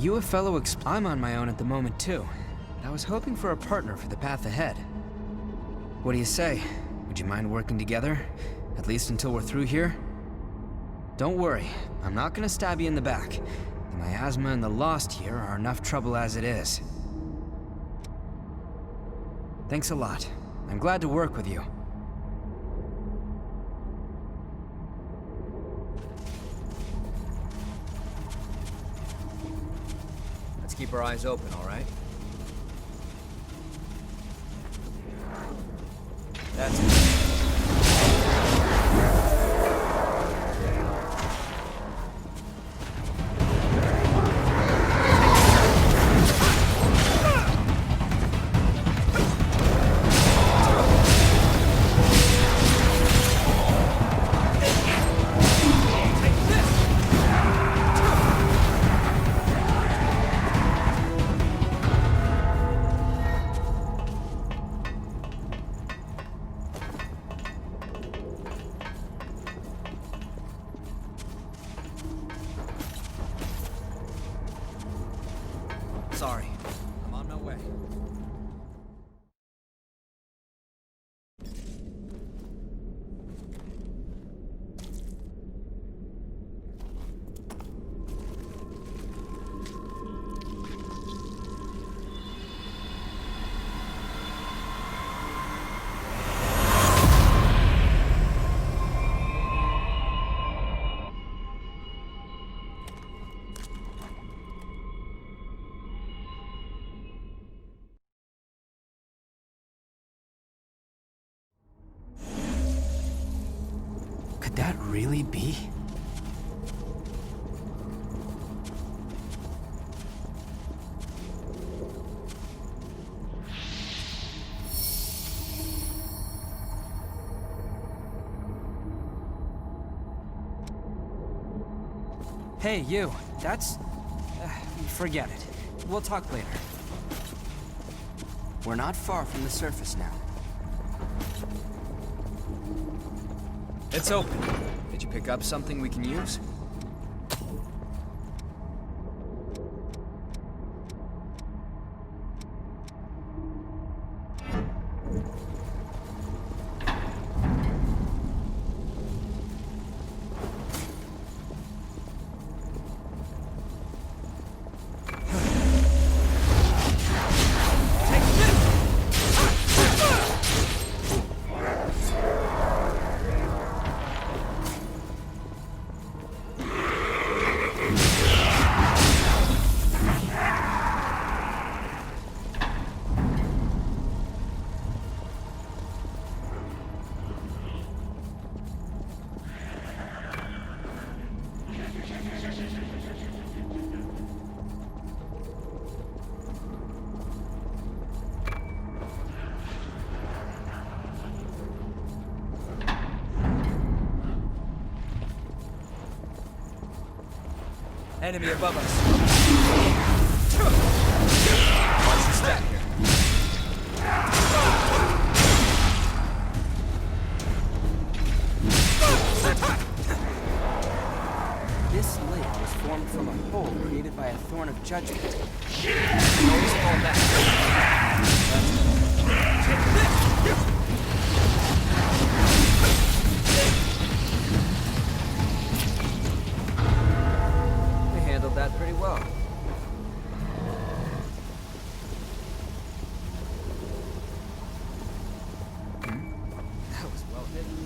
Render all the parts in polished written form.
you a fellow I'm on my own at the moment, too. I was hoping for a partner for the path ahead. What do you say? Would you mind working together? At least until we're through here? Don't worry, I'm not gonna stab you in the back. The miasma and the Lost here are enough trouble as it is. Thanks a lot. I'm glad to work with you. Let's keep our eyes open, all right? That's it. Sorry, I'm on my way. Could that really be? Hey, you. That's... forget it. We'll talk later. We're not far from the surface now. It's open. Did you pick up something we can use? Enemy above us. Watch your step here. This lake was formed from a hole created by a thorn of judgment. Always fall back. That pretty well. That was well hidden.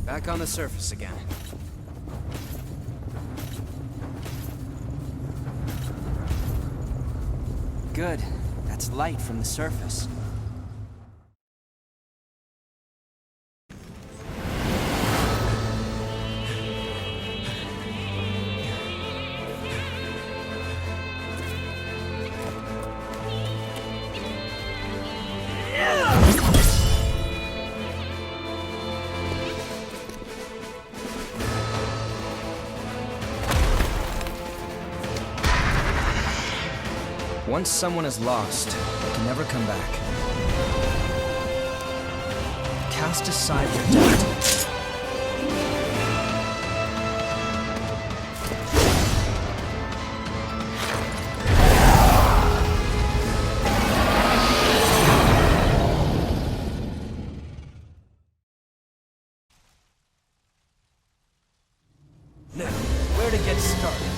Back on the surface again. Good. That's light from the surface. Once someone is lost, they can never come back. Cast aside their doubt. Now, where to get started?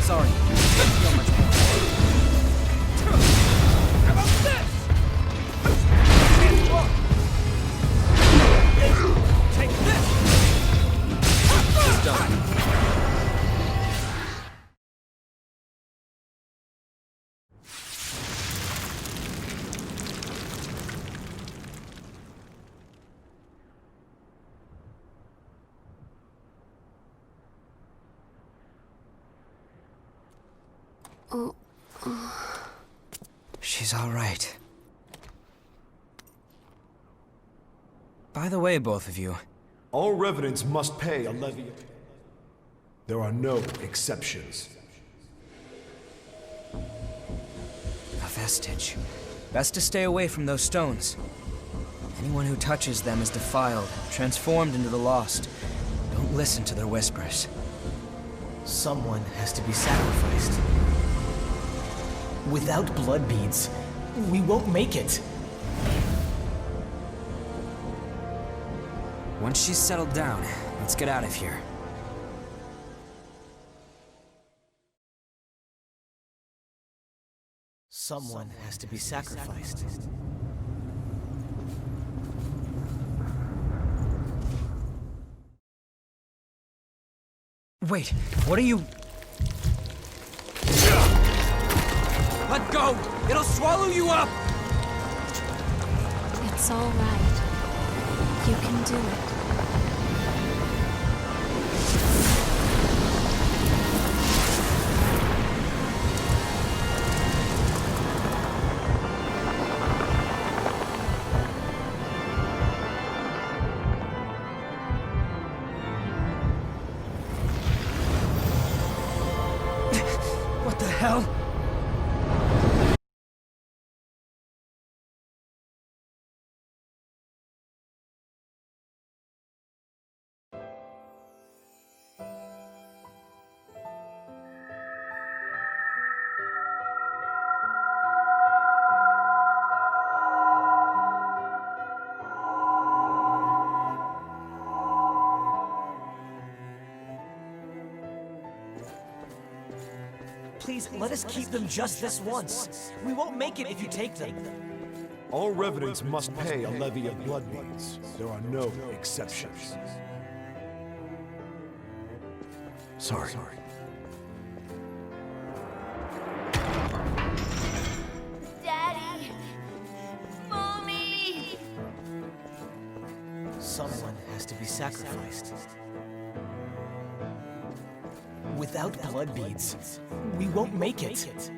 Sorry. So much more. How about this? Take this! It's done. She's all right. By the way, both of you, All revenants must pay a levy. There are no exceptions. a vestige. Best to stay away from those stones. Anyone who touches them is defiled, transformed into the lost. Don't listen to their whispers. Someone has to be sacrificed. Without blood beads, we won't make it. Once she's settled down, let's get out of here. Someone has to be sacrificed. Wait, what are you... Let go! It'll swallow you up! It's all right. You can do it. What the hell? Please, let us keep them just this once. We won't make it if you take them. All revenants must pay a levy of blood beads. There are no exceptions. Sorry. Daddy! Mommy! Someone has to be sacrificed. Without blood beads, we won't make it.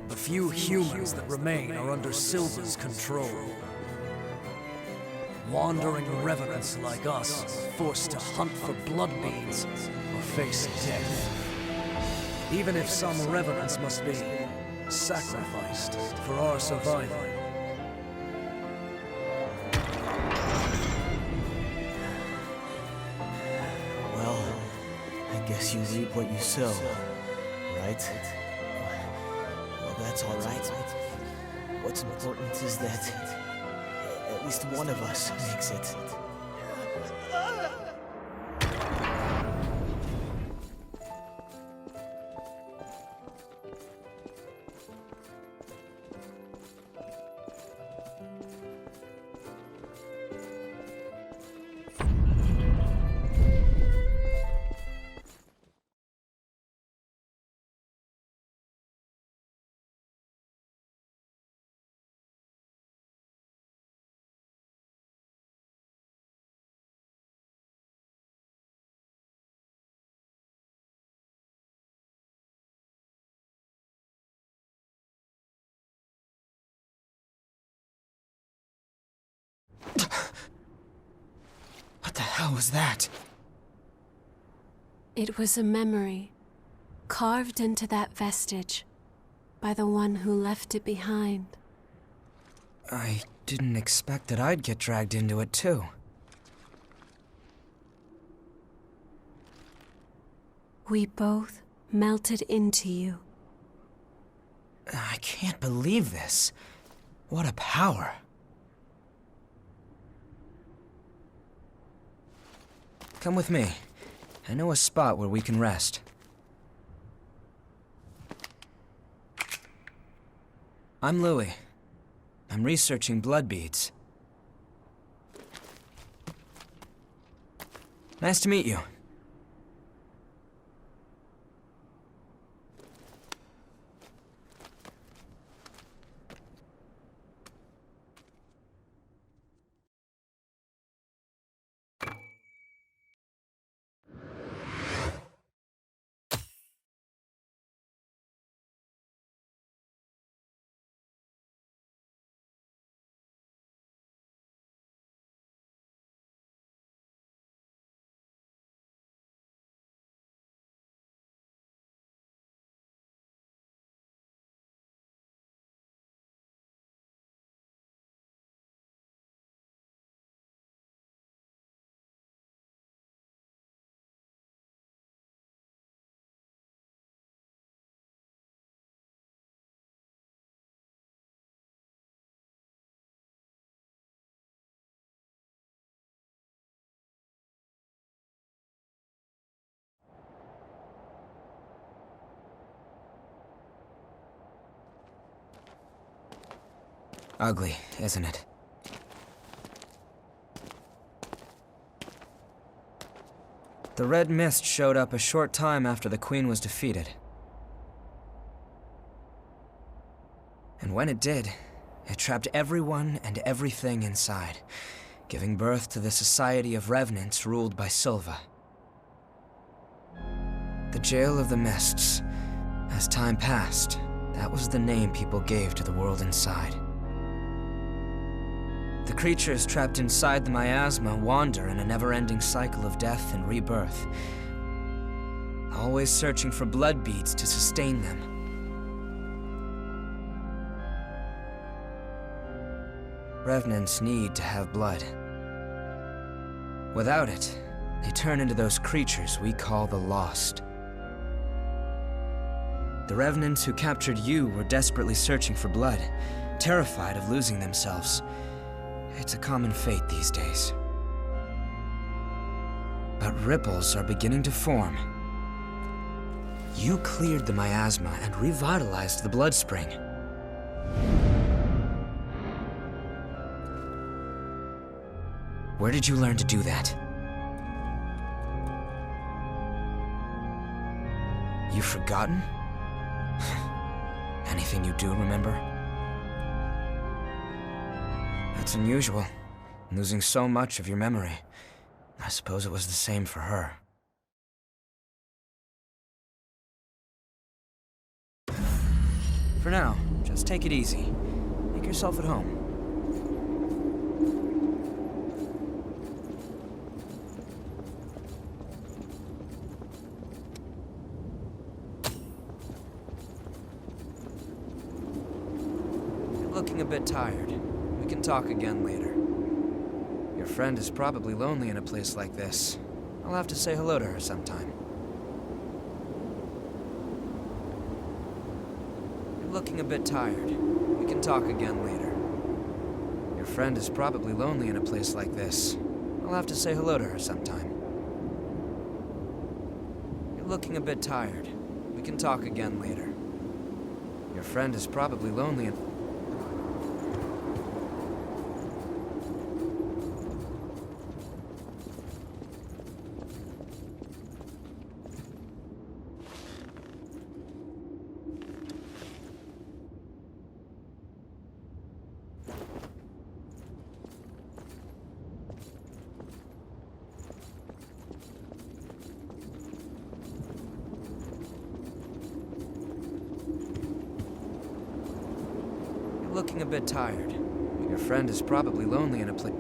The few humans that remain are under Silva's control. Wandering revenants like us are forced to hunt for blood beads or face death. Even if some revenants must be sacrificed for our survival. Well, I guess you reap what you sow, right? Well, that's all right. What's important is that at least one of us makes it. What the hell was that? It was a memory, carved into that vestige by the one who left it behind. I didn't expect that I'd get dragged into it, too. We both melted into you. I can't believe this. What a power. Come with me. I know a spot where we can rest. I'm Louis. I'm researching blood beads. Nice to meet you. Ugly, isn't it? The Red Mist showed up a short time after the Queen was defeated. And when it did, it trapped everyone and everything inside, giving birth to the Society of Revenants ruled by Silva. The Jail of the Mists. As time passed, that was the name people gave to the world inside. The creatures trapped inside the miasma wander in a never-ending cycle of death and rebirth, always searching for blood beads to sustain them. Revenants need to have blood. Without it, they turn into those creatures we call the Lost. The Revenants who captured you were desperately searching for blood, terrified of losing themselves. It's a common fate these days. But ripples are beginning to form. You cleared the miasma and revitalized the blood spring. Where did you learn to do that? You've forgotten? Anything you do remember? That's unusual, losing so much of your memory. I suppose it was the same for her. For now, just take it easy. Make yourself at home. bit tired. We can talk again later. Your friend is probably lonely in a place like this. I'll have to say hello to her sometime. You're looking a bit tired. We can talk again later. Your friend is probably lonely in a place like this. I'll have to say hello to her sometime. You're looking a bit tired. We can talk again later. Your friend is probably lonely in... Looking a bit tired. Your friend is probably lonely in a place...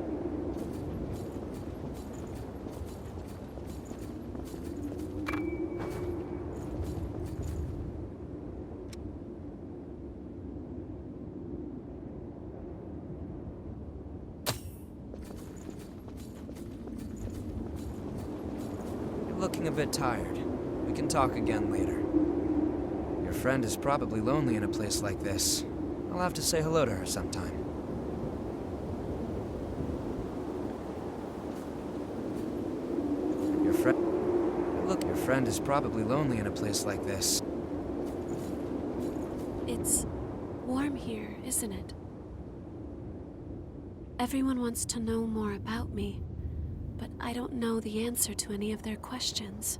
You're looking a bit tired. We can talk again later. Your friend is probably lonely in a place like this. I'll have to say hello to her sometime. Your friend is probably lonely in a place like this. It's warm here, isn't it? Everyone wants to know more about me, but I don't know the answer to any of their questions.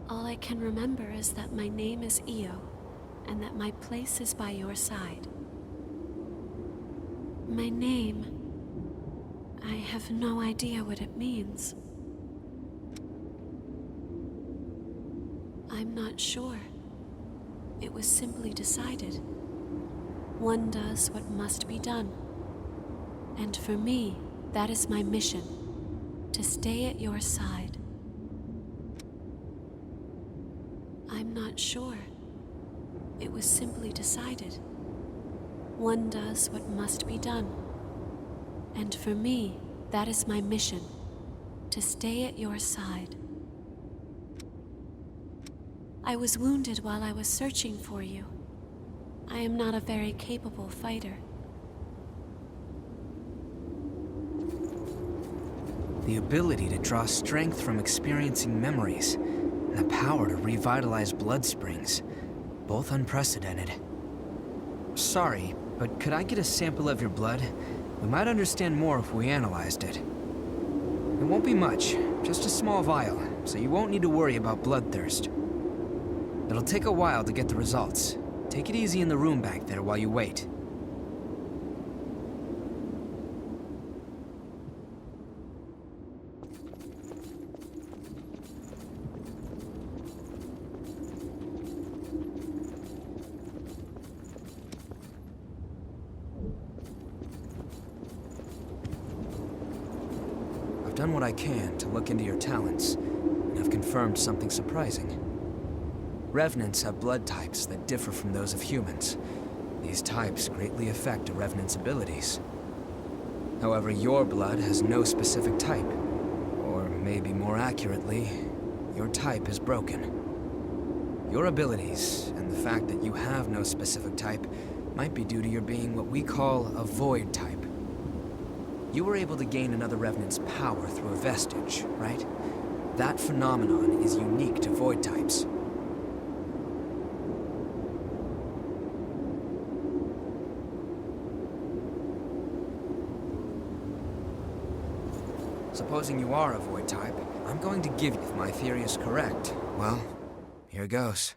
All I can remember is that my name is Io, and that my place is by your side. My name... I have no idea what it means. I'm not sure. It was simply decided. One does what must be done. And for me, that is my mission, to stay at your side. I'm not sure. It was simply decided. One does what must be done. And for me, that is my mission, to stay at your side. I was wounded while I was searching for you. I am not a very capable fighter. The ability to draw strength from experiencing memories, and the power to revitalize blood springs. Both unprecedented. Sorry, but could I get a sample of your blood? We might understand more if we analyzed it. It won't be much, just a small vial, so you won't need to worry about bloodthirst. It'll take a while to get the results. Take it easy in the room back there while you wait. I've done what I can to look into your talents, and I've confirmed something surprising. Revenants have blood types that differ from those of humans. These types greatly affect a Revenant's abilities. However, your blood has no specific type. Or maybe more accurately, your type is broken. Your abilities, and the fact that you have no specific type, might be due to your being what we call a Void type. You were able to gain another Revenant's power through a vestige, right? That phenomenon is unique to Void types. Supposing you are a Void type, I'm going to give you, if my theory is correct, well, here goes.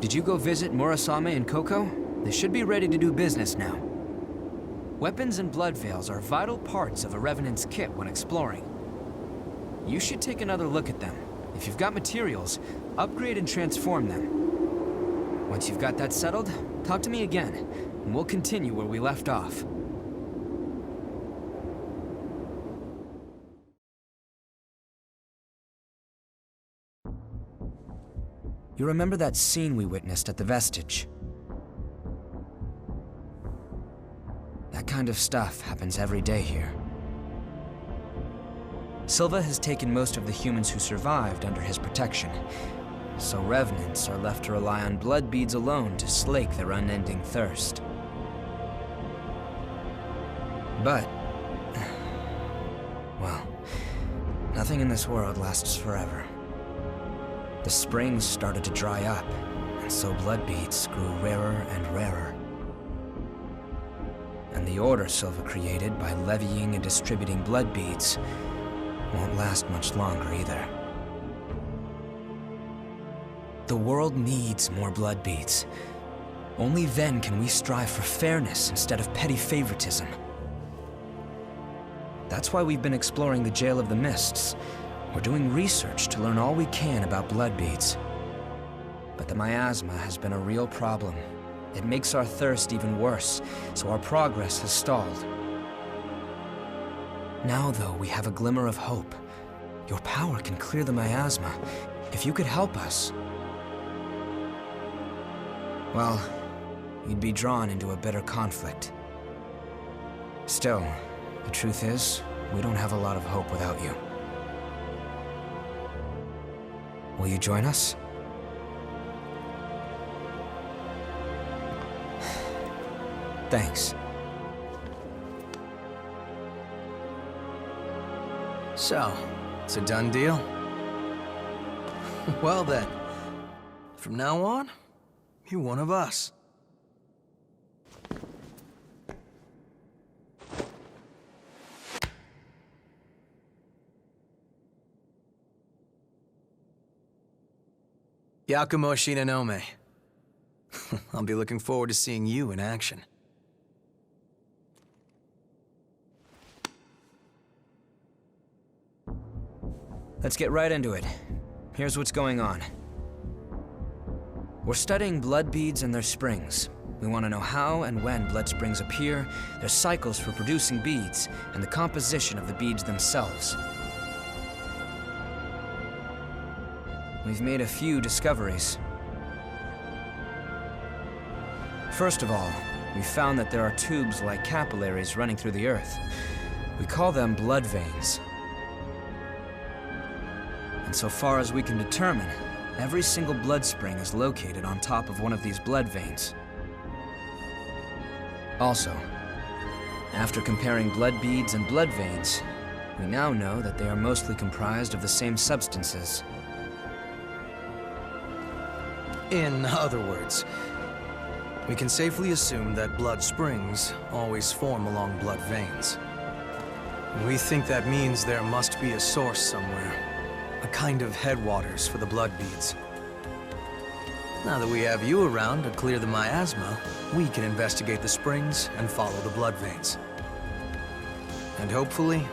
Did you go visit Murasame and Koko? They should be ready to do business now. Weapons and blood veils are vital parts of a Revenant's kit when exploring. You should take another look at them. If you've got materials, upgrade and transform them. Once you've got that settled, talk to me again, and we'll continue where we left off. You remember that scene we witnessed at the Vestige? That kind of stuff happens every day here. Silva has taken most of the humans who survived under his protection, so Revenants are left to rely on blood beads alone to slake their unending thirst. But, well, nothing in this world lasts forever. The springs started to dry up, and so blood beads grew rarer and rarer. And the order Silva created by levying and distributing blood beads won't last much longer either. The world needs more blood beads. Only then can we strive for fairness instead of petty favoritism. That's why we've been exploring the Jail of the Mists. We're doing research to learn all we can about blood beads. But the miasma has been a real problem. It makes our thirst even worse, so our progress has stalled. Now, though, we have a glimmer of hope. Your power can clear the miasma. If you could help us... well, you'd be drawn into a bitter conflict. Still, the truth is, we don't have a lot of hope without you. Will you join us? Thanks. So, it's a done deal? Well then, from now on, you're one of us. Yakumo Shinonome. I'll be looking forward to seeing you in action. Let's get right into it. Here's what's going on. We're studying blood beads and their springs. We want to know how and when blood springs appear, their cycles for producing beads, and the composition of the beads themselves. We've made a few discoveries. First of all, we found that there are tubes like capillaries running through the earth. We call them blood veins. And so far as we can determine, every single blood spring is located on top of one of these blood veins. Also, after comparing blood beads and blood veins, we now know that they are mostly comprised of the same substances. In other words, we can safely assume that blood springs always form along blood veins. We think that means there must be a source somewhere, a kind of headwaters for the blood beads. Now that we have you around to clear the miasma, we can investigate the springs and follow the blood veins. And hopefully,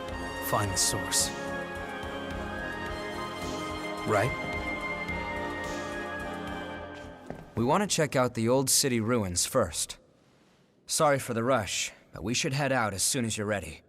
find the source. Right? We want to check out the old city ruins first. Sorry for the rush, but we should head out as soon as you're ready.